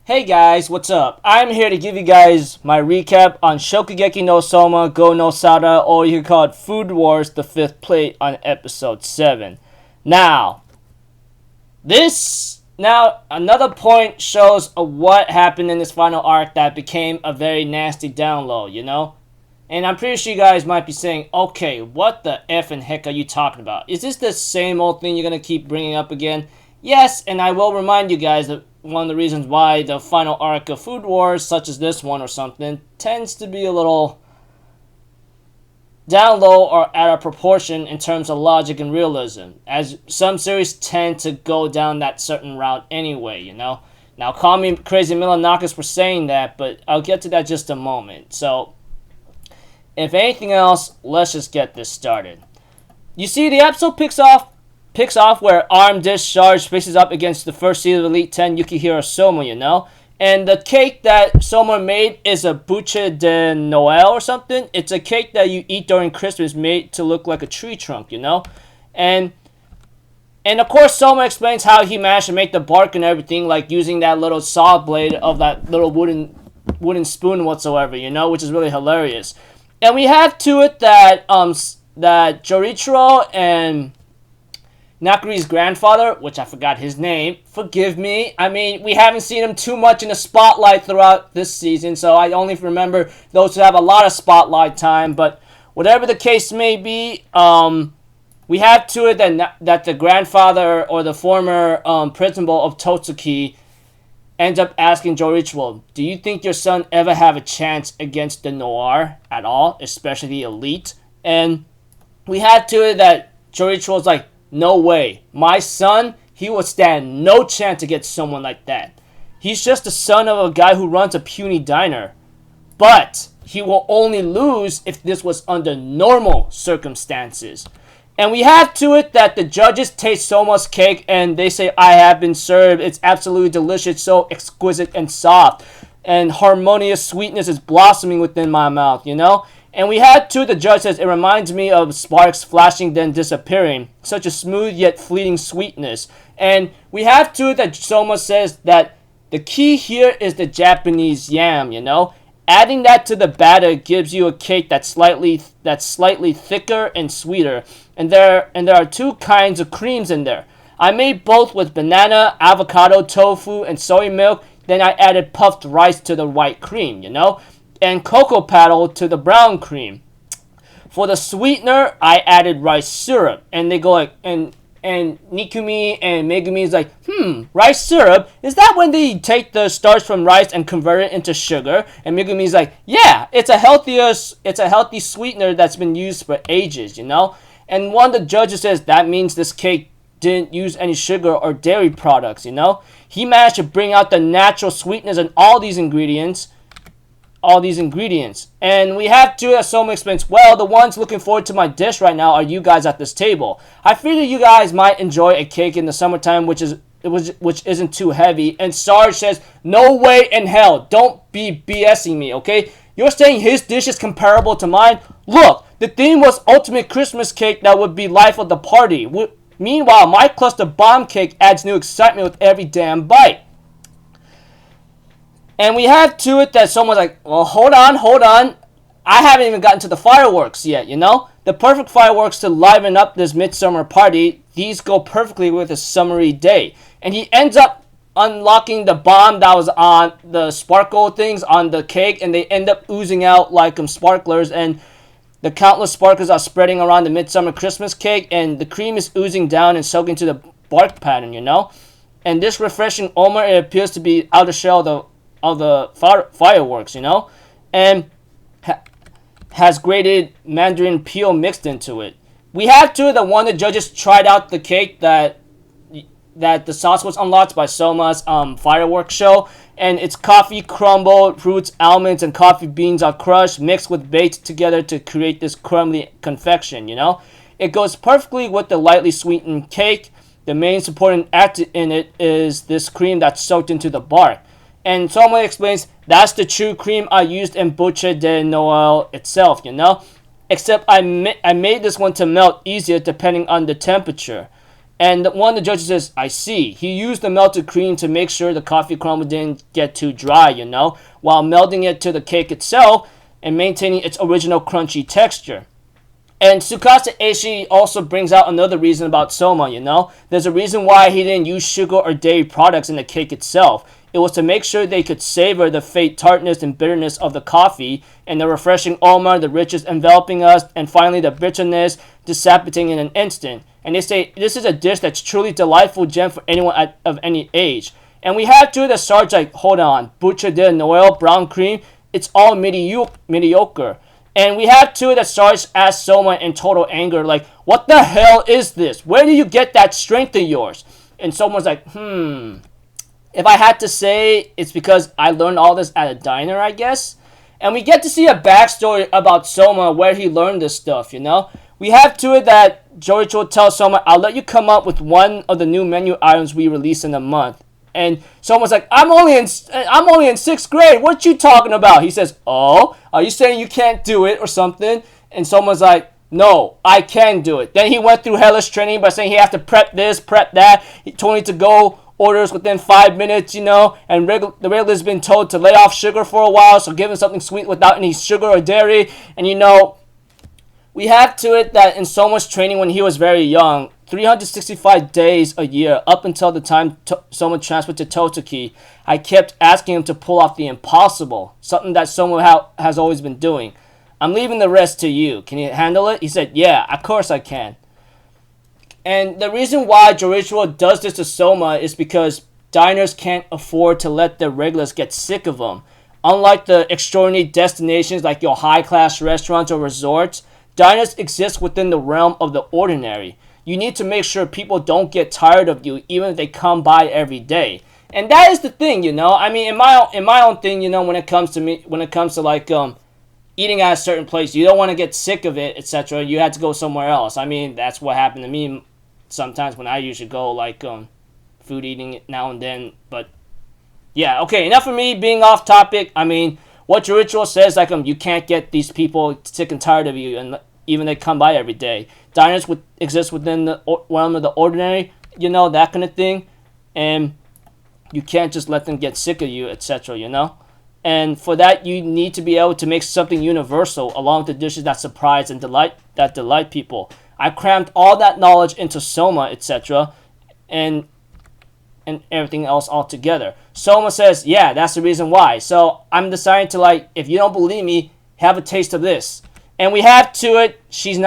Hey guys, what's up? I'm here to give you guys my recap on Shokugeki no Souma, Go no Sara, or you can call it Food Wars, the 5th plate on episode 7. Now, another point shows what happened in this final arc that became a very nasty download, you know? And I'm pretty sure you guys might be saying, okay, what the F and heck are you talking about? Is this the same old thing you're going to keep bringing up again? Yes, and I will remind you guys that one of the reasons why the final arc of Food Wars, such as this one or something, tends to be a little down low or out of proportion in terms of logic and realism, as some series tend to go down that certain route anyway, you know? Now, call me crazy Milanakis for saying that, but I'll get to that just a moment. So, if anything else, let's just get this started. You see, the episode picks off where Armed Discharge faces up against the first seed of Elite 10, Yukihiro Souma, you know? And the cake that Souma made is a bouche de Noël or something. It's a cake that you eat during Christmas made to look like a tree trunk, you know? And of course, Souma explains how he managed to make the bark and everything, like using that little saw blade of that little wooden spoon whatsoever, you know? Which is really hilarious. And we have to it that Jorichiro and Nakuri's grandfather, which I forgot his name, forgive me. I mean, we haven't seen him too much in the spotlight throughout this season, so I only remember those who have a lot of spotlight time. But whatever the case may be, we have to it that the grandfather or the former principal of Totsuki ends up asking Jorichiro, do you think your son ever have a chance against the Noir at all, especially the Elite? And we have to it that Jorichiro's like, no way. My son, he will stand no chance against someone like that. He's just the son of a guy who runs a puny diner. But he will only lose if this was under normal circumstances. And we have to it that the judges taste Souma's cake and they say, I have been served. It's absolutely delicious, so exquisite and soft. And harmonious sweetness is blossoming within my mouth, you know? And we had to the judge says, it reminds me of sparks flashing then disappearing. Such a smooth yet fleeting sweetness. And we have to that Souma says that the key here is the Japanese yam, you know? Adding that to the batter gives you a cake that's slightly thicker and sweeter. And there are two kinds of creams in there. I made both with banana, avocado, tofu, and soy milk. Then I added puffed rice to the white cream, you know? And cocoa paddle to the brown cream. For the sweetener, I added rice syrup. And they go like, and Nikumi and Megumi is like, rice syrup? Is that when they take the starch from rice and convert it into sugar? And Megumi's like, yeah, it's a healthy sweetener that's been used for ages, you know? And one of the judges says that means this cake didn't use any sugar or dairy products, you know? He managed to bring out the natural sweetness in all these ingredients. And we have to, as Souma explains, well, the ones looking forward to my dish right now are you guys at this table. I figured you guys might enjoy a cake in the summertime which isn't too heavy. And Sarge says, no way in hell, don't be BSing me, okay? You're saying his dish is comparable to mine? Look, the theme was ultimate Christmas cake that would be life of the party. Meanwhile, my cluster bomb cake adds new excitement with every damn bite. And we have to it that someone's like, well, hold on. I haven't even gotten to the fireworks yet, you know? The perfect fireworks to liven up this midsummer party. These go perfectly with a summery day. And he ends up unlocking the bomb that was on the sparkle things on the cake. And they end up oozing out like sparklers. And the countless sparklers are spreading around the midsummer Christmas cake. And the cream is oozing down and soaking to the bark pattern, you know? And this refreshing aroma, it appears to be outer shell of the fireworks, you know, and has grated mandarin peel mixed into it. We have to the one of the judges tried out the cake that the sauce was unlocked by Souma's fireworks show, and it's coffee crumble, fruits, almonds, and coffee beans are crushed, mixed with baked together to create this crumbly confection, you know. It goes perfectly with the lightly sweetened cake. The main supporting act in it is this cream that's soaked into the bark. And Souma explains, that's the true cream I used in bouche de Noël itself, you know? Except I made this one to melt easier depending on the temperature. And one of the judges says, I see. He used the melted cream to make sure the coffee crumble didn't get too dry, while melting it to the cake itself and maintaining its original crunchy texture. And Tsukasa Eishi also brings out another reason about Souma, There's a reason why he didn't use sugar or dairy products in the cake itself. It was to make sure they could savor the faint tartness and bitterness of the coffee, and the refreshing aroma, the richness enveloping us, and finally the bitterness dissipating in an instant. And they say this is a dish that's truly delightful gem for anyone of any age. And we have two that starts like, hold on, Butcher de Noël, brown cream, it's all mediocre. And we have two that starts as Souma in total anger, like, what the hell is this? Where do you get that strength of yours? And Souma's like, If I had to say, it's because I learned all this at a diner, I guess. And we get to see a backstory about Souma, where he learned this stuff, We have to it that Joichiro tells Souma, I'll let you come up with one of the new menu items we release in a month. And Souma's like, I'm only in 6th grade. What you talking about? He says, oh, are you saying you can't do it or something? And Souma's like, no, I can do it. Then he went through hellish training by saying he has to prep this, prep that. He told me to go orders within 5 minutes, and the regular's been told to lay off sugar for a while, so give him something sweet without any sugar or dairy. And we have to it that in Souma's training when he was very young, 365 days a year, up until the time Souma transferred to Totoki, I kept asking him to pull off the impossible, something that Souma has always been doing. I'm leaving the rest to you. Can you handle it? He said, yeah, of course I can. And the reason why Joichiro does this to Souma is because diners can't afford to let their regulars get sick of them. Unlike the extraordinary destinations like your high-class restaurants or resorts, diners exist within the realm of the ordinary. You need to make sure people don't get tired of you even if they come by every day. And that is the thing, I mean, in my own thing, when it comes to like eating at a certain place, you don't want to get sick of it, etc. You had to go somewhere else. I mean, that's what happened to me sometimes when I usually go like food eating now and then. But yeah, okay, enough of me being off topic. I mean, what Joichiro says, like you can't get these people sick and tired of you, and even they come by every day. Diners would exist within the realm of the ordinary, that kind of thing, and you can't just let them get sick of you, etc. And for that, you need to be able to make something universal, along with the dishes that surprise and delight people. I crammed all that knowledge into Souma, etc., and everything else all together. Souma says, yeah, that's the reason why. So I'm deciding to, if you don't believe me, have a taste of this. And we have to it, she's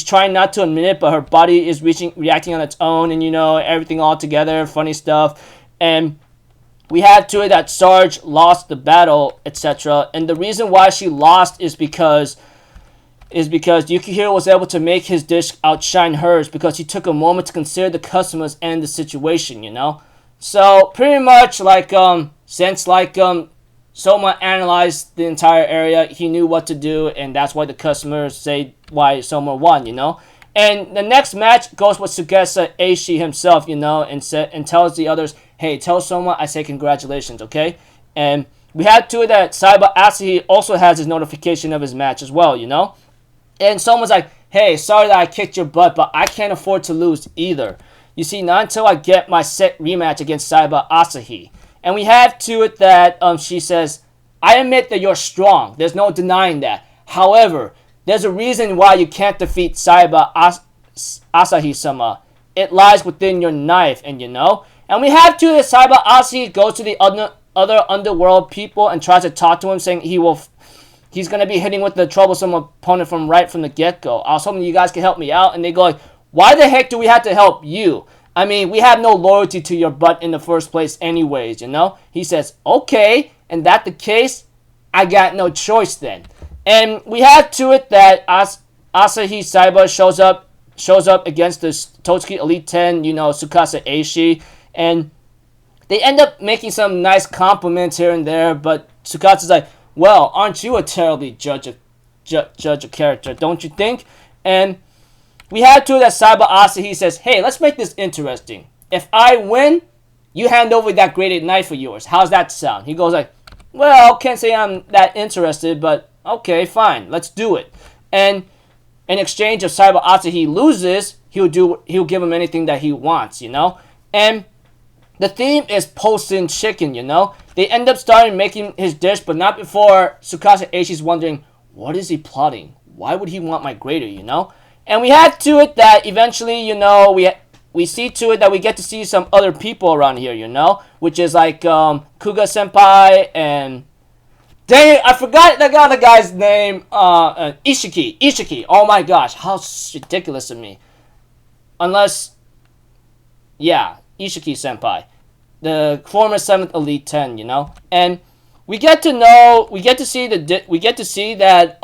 trying not to admit it, but her body is reacting on its own, and everything all together, funny stuff. And we have to it that Sarge lost the battle, etc. And the reason why she lost is because Yukihiro was able to make his dish outshine hers because he took a moment to consider the customers and the situation, So pretty much since Souma analyzed the entire area, he knew what to do, and that's why the customers say why Souma won, And the next match goes with Tsukasa Eishi himself, and tells the others, hey, tell Souma I say congratulations, okay? And we had to it that Saiba Asahi also has his notification of his match as well, And Souma's like, hey, sorry that I kicked your butt, but I can't afford to lose either. You see, not until I get my set rematch against Saiba Asahi. And we have to it that she says, I admit that you're strong. There's no denying that. However, there's a reason why you can't defeat Saiba Asahi-sama. It lies within your knife, and And we have to that Saiba Asahi goes to the other underworld people and tries to talk to him, saying he's going to be hitting with the troublesome opponent from the get-go. I was hoping you guys could help me out. And they go like, why the heck do we have to help you? I mean, we have no loyalty to your butt in the first place anyways, He says, okay, and that the case, I got no choice then. And we have to it that Asahi Saiba shows up against the Totoki Elite 10, Tsukasa Eishi. And they end up making some nice compliments here and there, but Tsukasa's like, well, aren't you a terribly judge of character, don't you think? And we have to that Saiba Asahi says, hey, let's make this interesting. If I win, you hand over that graded knife of yours. How's that sound? He goes like, well, can't say I'm that interested, but okay, fine, let's do it. And in exchange, if Saiba Asahi loses, he'll give him anything that he wants, you know. And the theme is Posen chicken, you know. They end up starting making his dish, but not before Tsukasa Eishi's wondering, what is he plotting? Why would he want my grater, you know? And we had to it that eventually, you know, we see to it that we get to see some other people around here, you know, which is like Kuga Senpai and dang it, I forgot the other guy's name. Ishiki. Oh my gosh, how ridiculous of me. Unless, yeah, Ishiki Senpai, the former 7th Elite 10, you know, and we get to see that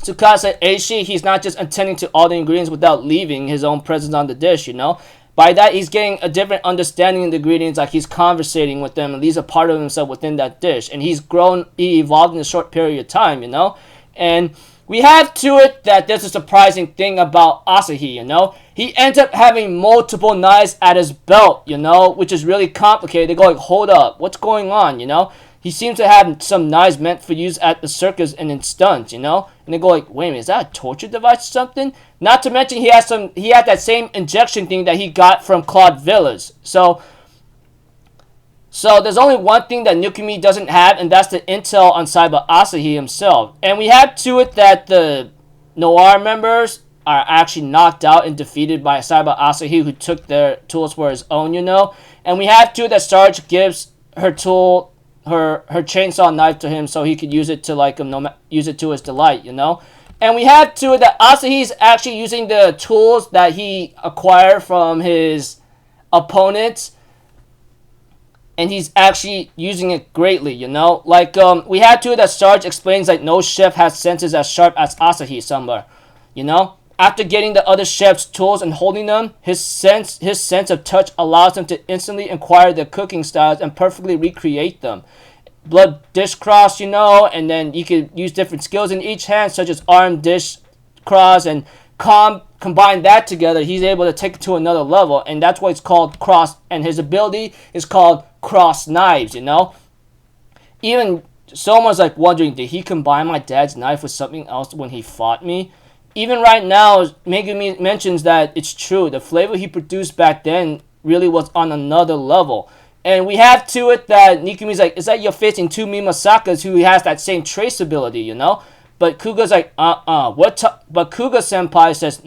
Tsukasa Eishi, he's not just attending to all the ingredients without leaving his own presence on the dish, you know. By that, he's getting a different understanding of the ingredients, like he's conversating with them, and he's a part of himself within that dish. And he evolved in a short period of time, you know. And we have to it that there's a surprising thing about Asahi, you know. He ends up having multiple knives at his belt, you know, which is really complicated. They go like, hold up, what's going on, you know? He seems to have some knives meant for use at the circus and in stunts, you know? And they go like, wait a minute, is that a torture device or something? Not to mention he had that same injection thing that he got from Claude Villas. So there's only one thing that Nukumi doesn't have, and that's the intel on Saiba Asahi himself. And we have to it that the Noir members are actually knocked out and defeated by Saiba Asahi, who took their tools for his own, you know? And we have to it that Sarge gives her tool, her chainsaw knife to him so he could use it to use it to his delight, you know. And we have to that Asahi's actually using the tools that he acquired from his opponents, and he's actually using it greatly, you know. Like we had to that Sarge explains like no chef has senses as sharp as Asahi somewhere, you know. After getting the other chef's tools and holding them, his sense of touch allows him to instantly acquire their cooking styles and perfectly recreate them. Blood dish cross, you know, and then you could use different skills in each hand, such as arm dish cross, and combine that together, he's able to take it to another level, and that's why it's called cross, and his ability is called cross knives, you know. Even someone's like wondering, did he combine my dad's knife with something else when he fought me? Even right now, Megumi mentions that it's true. The flavor he produced back then really was on another level. And we have to it that Nikumi's like, is that your facing two Mimasakas who has that same traceability, you know? But Kuga's like, but Kuga Senpai says,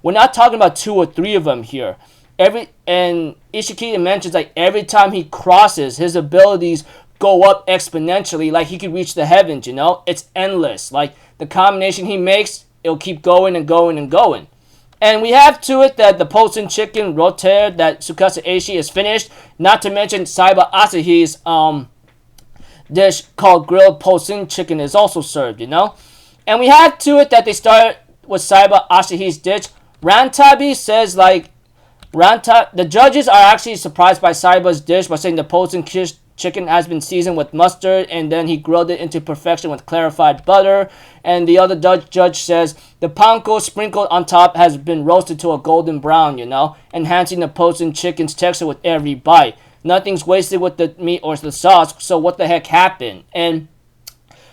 we're not talking about 2 or 3 of them here. And Ishiki mentions like every time he crosses, his abilities go up exponentially, like he could reach the heavens, you know? It's endless. Like the combination he makes, it'll keep going and going and going. And we have to it that the Posen chicken rotere that Tsukasa Eishi is finished, not to mention Saiba Asahi's dish called grilled Posen chicken is also served, you know? And we have to it that they start with Saiba Asahi's dish. Rantabi says like, the judges are actually surprised by Saiba's dish by saying the Posen chicken has been seasoned with mustard, and then he grilled it into perfection with clarified butter. And the other judge says the panko sprinkled on top has been roasted to a golden brown, you know, enhancing the Posen chicken's texture with every bite. Nothing's wasted with the meat or the sauce, so what the heck happened? And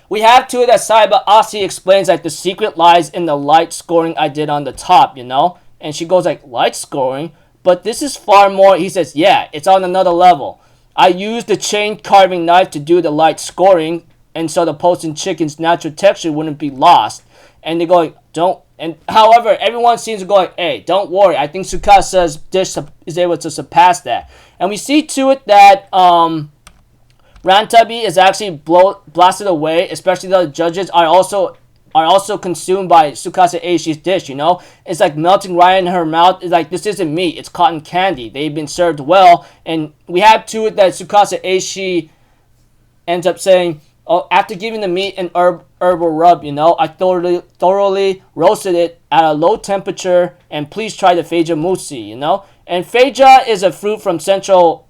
we have to that Saiba Asi explains like the secret lies in the light scoring I did on the top, you know. And she goes like, light scoring? But this is far more. He says, yeah, it's on another level. I used the chain carving knife to do the light scoring, and so the Posen chicken's natural texture wouldn't be lost. And they go like, don't. And however, everyone seems to go like, hey, don't worry. I think Tsukasa's dish is able to surpass that. And we see to it that Rantabi is actually blasted away. Especially the judges are also consumed by Tsukasa Eishi's dish, you know? It's like melting right in her mouth. It's like, this isn't meat, it's cotton candy. They've been served well. And we have to it that Tsukasa Eishi ends up saying, oh, after giving the meat an herbal rub, you know, I thoroughly roasted it at a low temperature, and please try the Feija Musi, you know? And Feija is a fruit from Central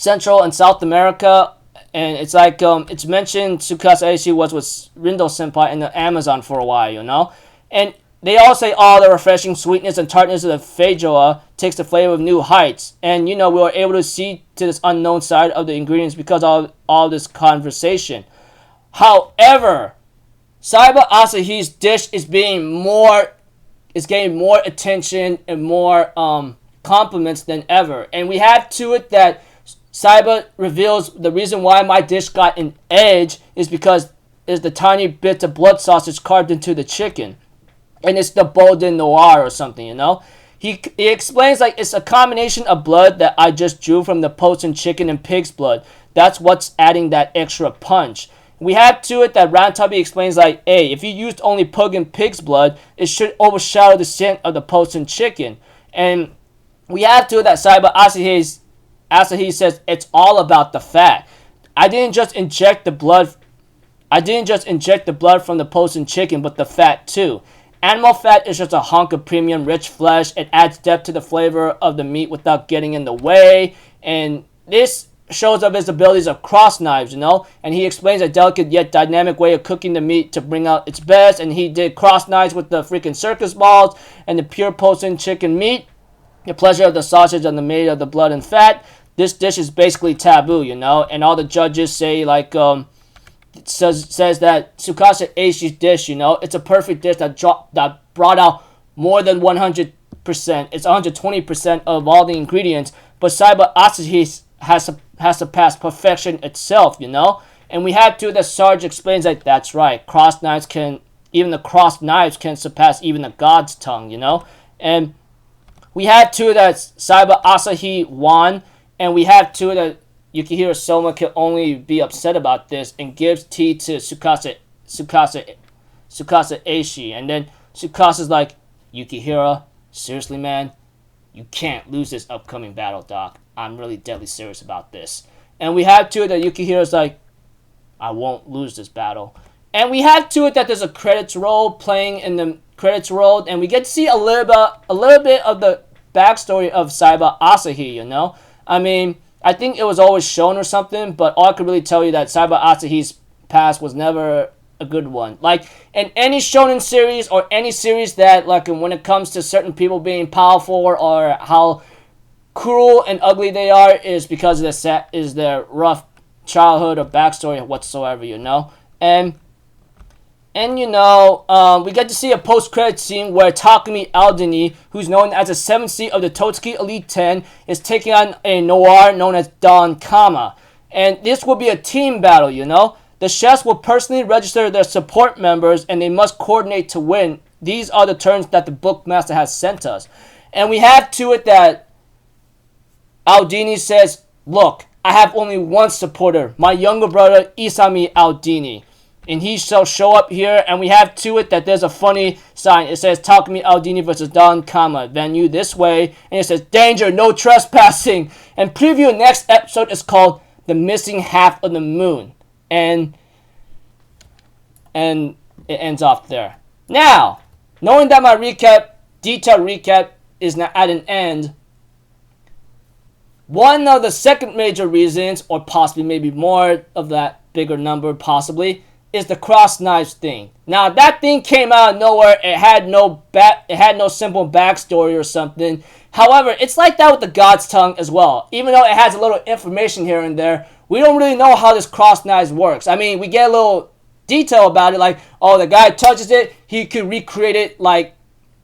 and South America. And it's like, it's mentioned Tsukasa Eishi was with Rindo Senpai in the Amazon for a while, you know? And they all say, the refreshing sweetness and tartness of the feijoa takes the flavor of new heights. And, you know, we were able to see to this unknown side of the ingredients because of all this conversation. However, Saiba Asahi's dish is being more is getting more attention and more compliments than ever. And we have to it that Saiba reveals the reason why my dish got an edge is because is the tiny bits of blood sausage carved into the chicken. And it's the Bolden Noir or something, you know? He explains like it's a combination of blood that I just drew from the poached chicken and pig's blood. That's what's adding that extra punch. We have to it that Rantubby explains like, hey, if you used only pug and pig's blood, it should overshadow the scent of the poached chicken. And we have to it that Saiba Asahi says it's all about the fat. I didn't just inject the blood from the poached chicken, but the fat too. Animal fat is just a hunk of premium rich flesh. It adds depth to the flavor of the meat without getting in the way. And this shows up his abilities of cross knives, you know? And he explains a delicate yet dynamic way of cooking the meat to bring out its best. And he did cross knives with the freaking circus balls and the pure poached chicken meat. The pleasure of the sausage and the made of the blood and fat. This dish is basically taboo, you know? And all the judges say like, says that Tsukasa Eishi's dish, you know, it's a perfect dish that brought out more than 100%. It's 120% of all the ingredients, but Saiba Asahi has surpassed perfection itself, you know. And we have to that Sarge explains that that's right. Even the crossed knives can surpass even the god's tongue, you know. And we have to that Saiba Asahi won, and we have to that Yukihiro Souma can only be upset about this and gives tea to Tsukasa Eishi. And then Tsukasa's like, Yukihiro, seriously, man, you can't lose this upcoming battle, Doc. I'm really deadly serious about this. And we have to it that Yukihiro's like, I won't lose this battle. And we have to it that there's a credits roll playing in the credits roll, and we get to see a little bit of the backstory of Saiba Asahi, you know? I mean, I think it was always shown or something, but all I could really tell you that Saiba Asahi's past was never a good one. Like, in any shonen series or any series that, like, when it comes to certain people being powerful or how cruel and ugly they are is because of their rough childhood or backstory whatsoever, you know? And you know, we get to see a post-credit scene where Takumi Aldini, who's known as the 7th seed of the Totsuki Elite 10, is taking on a noir known as Don Kama. And this will be a team battle, you know? The chefs will personally register their support members and they must coordinate to win. These are the terms that the bookmaster has sent us. And we have to it that Aldini says, look, I have only one supporter, my younger brother Isami Aldini. And he shall show up here, and we have to it that there's a funny sign. It says Takumi Aldini versus Don Kama. Venue this way. And it says, danger, no trespassing. And preview next episode is called The Missing Half of the Moon. And it ends off there. Now, knowing that my detailed recap is now at an end, one of the second major reasons, or possibly maybe more of that bigger number possibly, is the cross knives thing. Now that thing came out of nowhere. It had no simple backstory or something. However, it's like that with the God's Tongue as well. Even though it has a little information here and there, we don't really know how this cross knives works. I mean, we get a little detail about it, like, oh, the guy touches it, he could recreate it like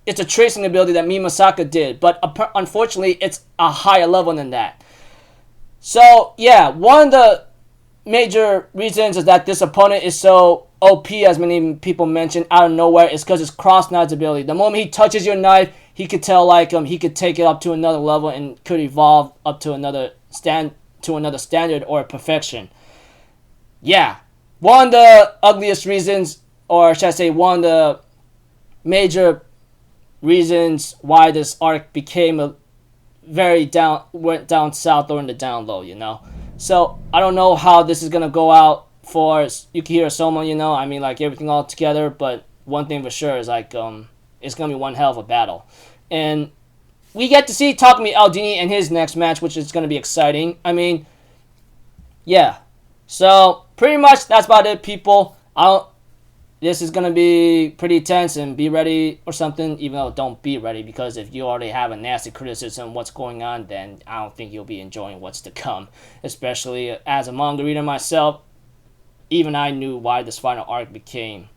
it's a tracing ability that Mimasaka did. But unfortunately, it's a higher level than that. So yeah, one of the major reasons is that this opponent is so OP, as many people mentioned, out of nowhere, is because his cross knives ability. The moment he touches your knife, he could tell like he could take it up to another level and could evolve up to another standard or perfection. Yeah, one of the ugliest reasons, or should I say, one of the major reasons why this arc became went down south or in the down low, you know. So, I don't know how this is going to go out for Yukihiro Souma, you know. I mean, like, everything all together. But one thing for sure is, like, it's going to be one hell of a battle. And we get to see Takumi Aldini in his next match, which is going to be exciting. I mean, yeah. So, pretty much that's about it, people. This is going to be pretty tense, and be ready or something, even though don't be ready, because if you already have a nasty criticism of what's going on, then I don't think you'll be enjoying what's to come. Especially as a manga reader myself, even I knew why this final arc became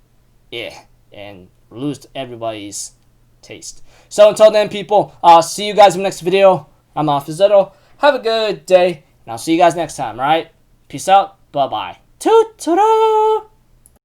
and lost everybody's taste. So until then, people, see you guys in the next video. I'm Fizzetto. Have a good day, and I'll see you guys next time, alright? Peace out. Bye-bye. Toot-toot-toot!